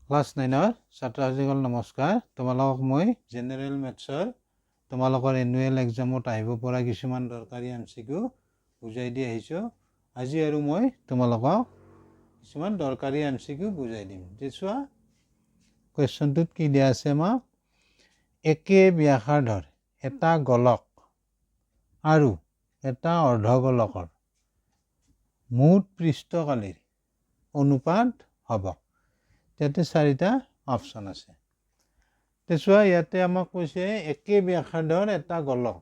Class 9ৰ ছাত্ৰ-ছাত্ৰীসকল নমস্কাৰ। তোমালোকক মই জেনেৰেল মেথছৰ তোমালোকৰ এনুৱেল এক্সামত আহিব পৰা কিছুমান দৰকাৰী MCQ বুজাই দি আহিছোঁ। আজি আৰু মই তোমালোকক কিছুমান দৰকাৰী MCQ বুজাই দিম। যে চোৱা কুৱেশ্যনটোত কি দিয়া আছে আমাক একে ব্যাসাৰ্ধৰ এটা গোলক আৰু এটা অৰ্ধগোলকৰ মুঠ পৃষ্ঠকালীৰ অনুপাত হ'ব। ইয়াতে 4টা অপশ্যন আছে। চোৱা ইয়াতে আমাক কৈছে একে ব্যাসাৰ্ধৰ এটা গোলক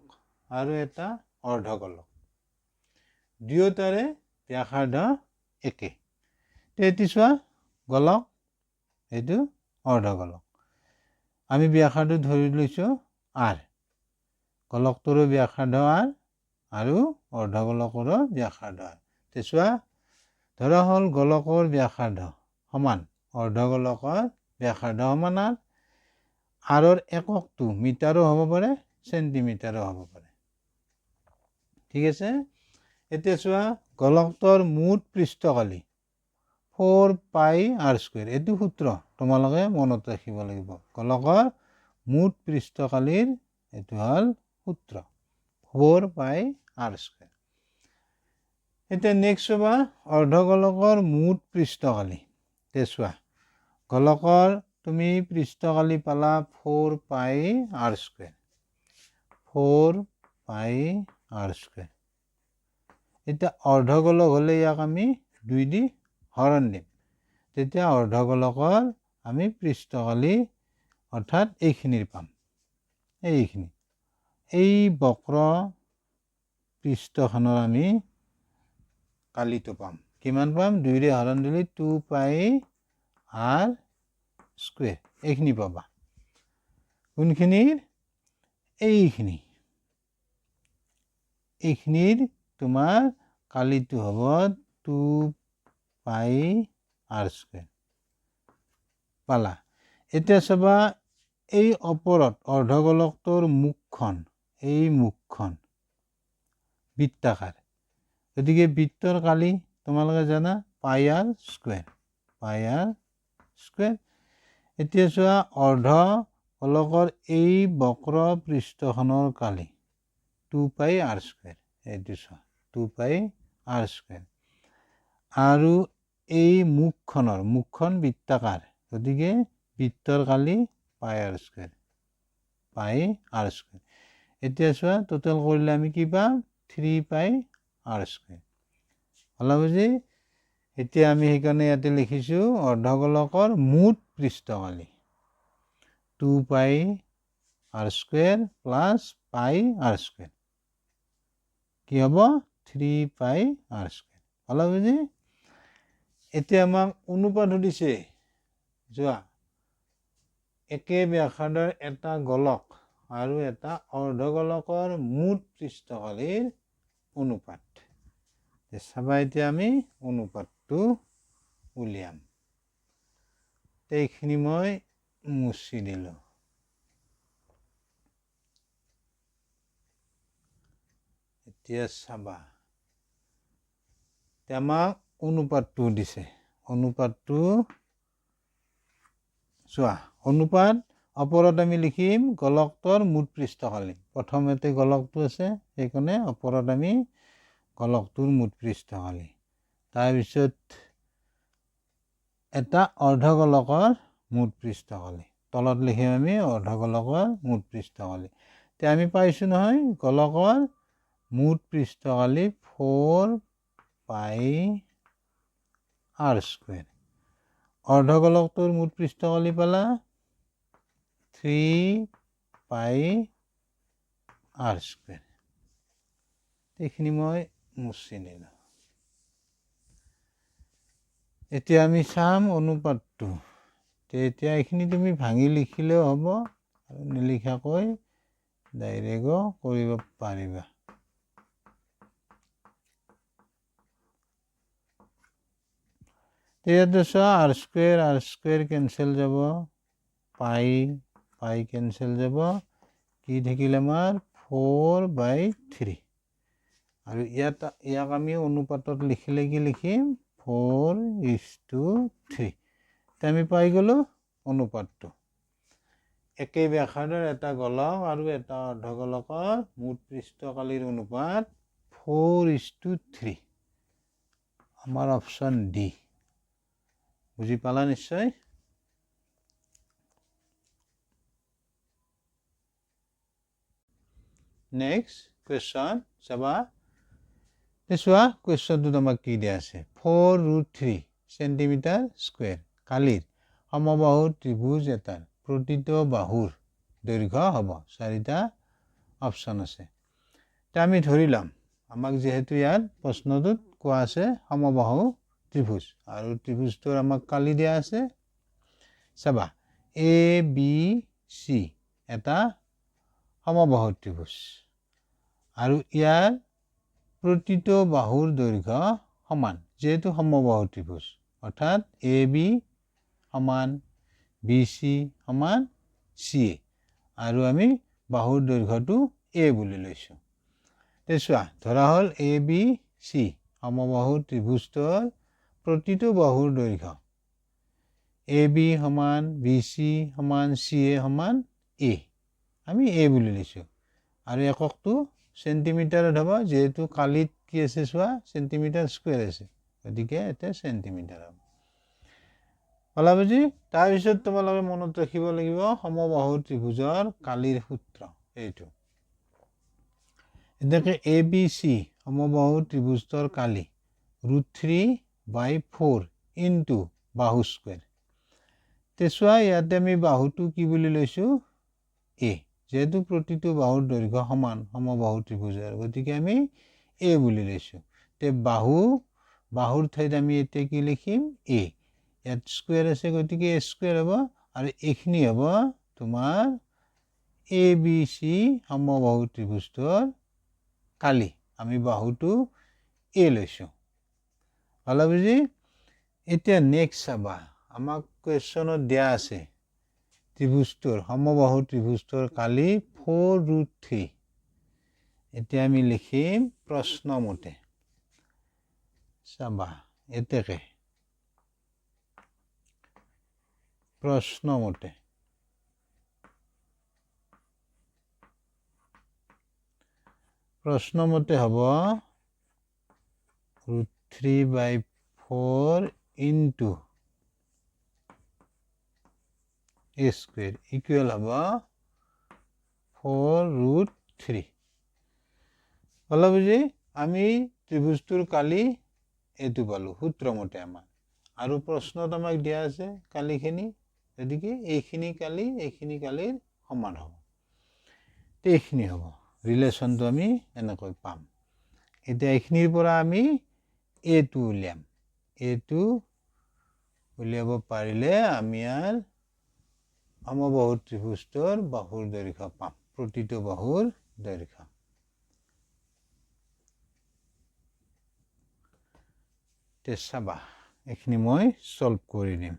আৰু এটা অৰ্ধগোলক, দুয়োটাৰে ব্যাসাৰ্ধ একে। এতিয়া চোৱা গোলক, এইটো অৰ্ধগোলক। আমি ব্যাসাৰ্ধ ধৰি লৈছোঁ R, গোলকটোৰো ব্যাসাৰ্ধ R আৰু অৰ্ধগোলকৰো ব্যাসাৰ্ধ R। চোৱা ধৰা হ'ল গোলকৰ ব্যাসাৰ্ধ সমান অৰ্ধগোলকৰ ব্যাসাৰ্ধ সমান R, আৰৰ এককটো মিটাৰো হ'ব পাৰে, চেণ্টিমিটাৰো হ'ব পাৰে। ঠিক আছে। এতিয়া চোৱা গোলকটোৰ মুঠ পৃষ্ঠকালি 4πr²। এইটো সূত্ৰ তোমালোকে মনত ৰাখিব লাগিব। গোলকৰ মুঠ পৃষ্ঠকালিৰ এইটো হ'ল সূত্ৰ 4πr²। এতিয়া নেক্সট চাবা অৰ্ধগোলকৰ মুঠ পৃষ্ঠকালি। চোৱা গোলকৰ তুমি পৃষ্ঠকালি পালা 4πr²। 4πr²। এতিয়া অৰ্ধগোলক হ'লে ইয়াক আমি 2 দি হৰণ দিম। তেতিয়া অৰ্ধগোলকৰ আমি পৃষ্ঠকালি অৰ্থাৎ এইখিনিৰ পাম। এইখিনি এই বক্ৰ পৃষ্ঠখনৰ আমি কালিটো পাম। কিমান পাম? 2 দি হৰণ দিলে 2πr²। এইখিনি পাবা। কোনখিনিৰ? এইখিনিৰ তোমাৰ কালিটো হ'ব 2πr² পালা। এতিয়া চাবা এই ওপৰত অৰ্ধগোলকটোৰ মুখখন, এই মুখখন বৃত্তাকাৰ, গতিকে বৃত্তৰ কালি তোমালোকে জানা πr²। এতিয়া চোৱা অৰ্ধগোলকৰ এই বক্ৰ পৃষ্ঠখনৰ কালি 2πr²। এইটো চোৱা 2πr²। আৰু এই মুখখন বৃত্তাকাৰ, গতিকে বৃত্তৰ কালি πr²। এতিয়া চোৱা টোটেল কৰিলে আমি কি পাম? 3πr²। হ'লা বুজি? এতিয়া আমি সেইকাৰণে ইয়াতে লিখিছোঁ অৰ্ধগোলকৰ মুঠ পৃষ্ঠকালি 2πr² প্লাছ πr²। কি হ'ব? 3πr²। হ'লা বুজি? এতিয়া আমাক অনুপাত সুধিছে। যোৱা একে ব্যাসাৰ্ধৰ এটা গোলক আৰু এটা অৰ্ধগোলকৰ মুঠ পৃষ্ঠকালিৰ অনুপাত। চাবা এতিয়া আমি অনুপাতটো উলিয়াম। এইখিনি মই মুছি দিলোঁ। এতিয়া চাবা আমাক অনুপাতটো দিছে। অনুপাতটো চোৱা, অনুপাত ওপৰত আমি লিখিম গোলকটোৰ মুঠ পৃষ্ঠকালি। প্ৰথমতে গোলকটো আছে, সেইকাৰণে ওপৰত আমি গোলকটোৰ মুঠ পৃষ্ঠকালি। তাৰপিছত এটা অৰ্ধগোলকৰ মুঠ পৃষ্ঠকালি, তলত লিখিম আমি অৰ্ধগোলকৰ মুঠ পৃষ্ঠকালি। এতিয়া আমি পাইছোঁ নহয় গোলকৰ মুঠ পৃষ্ঠকালি 4πr²। অৰ্ধগোলকটোৰ মুঠ পৃষ্ঠকালি পালা 3πr²। এইখিনি মই মুছি নিলোঁ। এতিয়া আমি চাম অনুপাতটো। এতিয়া এইখিনি তুমি ভাঙি লিখিলেও হ'ব আৰু নিলিখাকৈ ডাইৰেক্টও কৰিব পাৰিবা। ইয়াতে চোৱা r² কেঞ্চেল যাব, পাই কেঞ্চেল যাব। কি থাকিল আমাৰ? 4/3। আৰু ইয়াক আমি অনুপাতত লিখিলে কি লিখিম? 4:3। আমি পাই গ'লোঁ অনুপাতটো একেই ব্যাসাৰ্ধৰ এটা গোলক আৰু এটা অৰ্ধগোলকৰ মুঠ পৃষ্ঠকালিৰ অনুপাত 4:3 আমাৰ অপশ্যন ডি বুজি পালা নিশ্চয় নেক্সট কুৱেশ্যন চাবা চোৱা কুৱেশ্যনটোত আমাক কি দিয়া আছে 4√3 সেন্টিমিটাৰ স্কুৱেৰ কালিৰ সমবাহু ত্ৰিভুজ এটাৰ প্ৰতিটো বাহুৰ দৈৰ্ঘ্য হ'ব চাৰিটা অপশ্যন আছে তা আমি ধৰিলাম আমাক যেহেতু ইয়াত প্ৰশ্নটোত কোৱা আছে সমবাহু ত্ৰিভুজ আৰু ত্ৰিভুজটোৰ আমাক কালি দিয়া আছে চাবা এ বি সি এটা সমবাহু ত্ৰিভুজ আৰু ইয়াৰ প্ৰতিটো বাহুৰ দৈৰ্ঘ্য সমান যেহেতু সমবাহু ত্ৰিভুজ অৰ্থাৎ এ বি সমান বি সি সমান চি এ আৰু আমি বাহুৰ দৈৰ্ঘ্যটো এ বুলি লৈছো চোৱা ধৰা হ'ল এ বি চি সমবাহু ত্ৰিভুজটোৰ প্ৰতিটো বাহুৰ দৈৰ্ঘ্য এ বি সমান বি চি সমান চি এ সমান এ আমি এ বুলি লৈছো আৰু এককটো সেন্টিমিটাৰত হ'ব যেহেতু কালিত কি আছে চোৱা সেন্টিমিটাৰ স্কুৱেৰ আছে গতিকে এটা সেন্টিমিটাৰ হ'ব বলা বুজি তাৰপিছত তোমালোকে মনত ৰাখিব লাগিব সমবাহু ত্ৰিভুজৰ কালিৰ সূত্ৰ এইটো এটাকে এ বি চি সমবাহু ত্ৰিভুজৰ কালি √3/4 ইনটু বাহু স্কুৱেৰ চোৱা ইয়াতে আমি বাহুটো কি বুলি লৈছো এ যেহেতু প্ৰতিটো বাহুৰ দৈৰ্ঘ্য সমান সমবাহু ত্ৰিভুজৰ গতিকে আমি এ বুলি লৈছো বাহুৰ ঠাইত আমি এতিয়া কি লিখিম এ ইয়াত স্কুৱেৰ আছে গতিকে এ স্কুৱেৰ হ'ব আৰু এইখিনি হ'ব তোমাৰ এ বি চি সমবাহু ত্ৰিভুজৰ কালি আমি বাহুটো এ লৈছো ভালো বুজি এতিয়া নেক্সট চাবা আমাক কুৱেশ্যনত দিয়া আছে ত্ৰিভুজটোৰ সমবাহু ত্ৰিভুজটোৰ কালি 4√3 এতিয়া আমি লিখিম প্ৰশ্ন মতে চাবা এতেকে প্ৰশ্ন মতে হ'ব √3/4 ইনটু a square equal হ'ব 4√3 হলো বুজি আমি ত্ৰিভুজটোৰ কালি এইটো পালো সূত্ৰ মতে আমাৰ আৰু প্ৰশ্নত আমাক দিয়া আছে কালিখিনি গতিকে এইখিনি কালিৰ সমান হ'ব এইখিনি হ'ব ৰিলেশ্যনটো আমি এনেকৈ পাম এতিয়া এইখিনিৰ পৰা আমি এটো উলিয়াম এটো উলিয়াব পাৰিলে আমি আৰ সমবাহু ত্ৰিভুজটোৰ বাহুৰ দৈৰ্ঘ্য পাম প্ৰতিটো বাহুৰ দৈৰ্ঘ্য চাবা এইখিনি মই সলভ কৰি দিম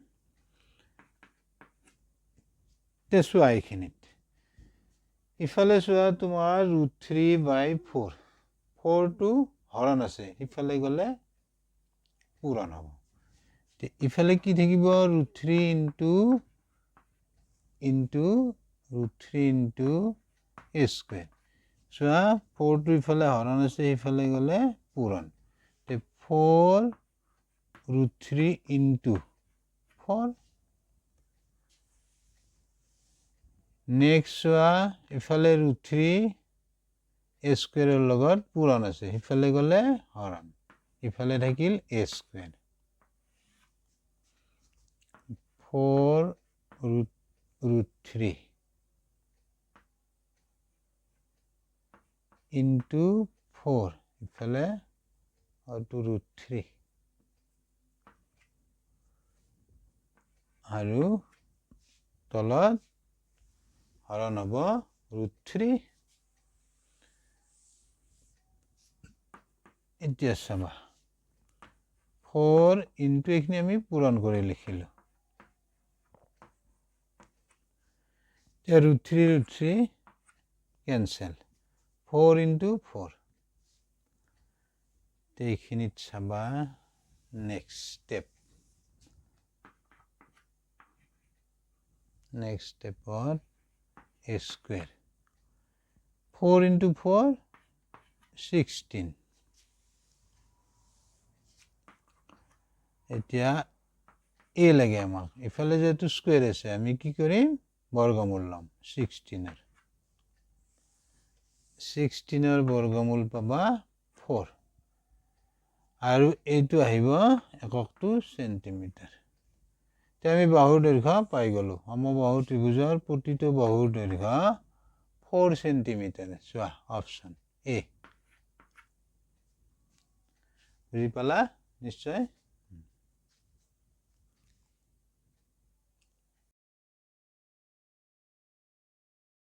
চোৱা এইখিনিত ইফালে চোৱা তোমাৰ √3/4 4টো হৰণ আছে ইফালে গ'লে পূৰণ হ'ব ইফালে কি থাকিব √3 ইনটু √3 ইনটু a স্কুৱেৰ চোৱা 4টো ইফালে হৰণ আছে ইফালে গ'লে পূৰণ 4√3 ইনটু 4 নেক্সট চোৱা ইফালে √3 a স্কুৱেৰৰ লগত পূৰণ আছে ইফালে গ'লে হৰণ ইফালে থাকিল a স্কুৱেৰ 4√3 ইনটু 4 ইফালে √3 আৰু তলত হৰণ হ'ব √3 এতিয়া চাবা 4 ইনটু এইখিনি আমি পূৰণ কৰি লিখিলো √3 কেনসেল 4 ইনটু 4 এইখিনিত চাবা নেক্সট স্টেপ নেক্সট ষ্টেপত a স্কুৱেৰ 4 into 4 16 এতিয়া a লাগে আমাক ইফালে যেটো স্কুৱেৰ আছে আমি কি কৰিম বৰ্গমূল লম 16 ৰ বৰ্গমূল পাবা 4 আৰু এইটো আহিব এককটো সেন্টিমিটাৰ তে আমি বাহুৰ দৈৰ্ঘ্য পাই গলো সমবাহু ত্ৰিভুজৰ প্ৰতিটো বাহুৰ দৈৰ্ঘ্য 4 সেন্টিমিটাৰ চোৱা অপচন এ বুজি পালা নিশ্চয়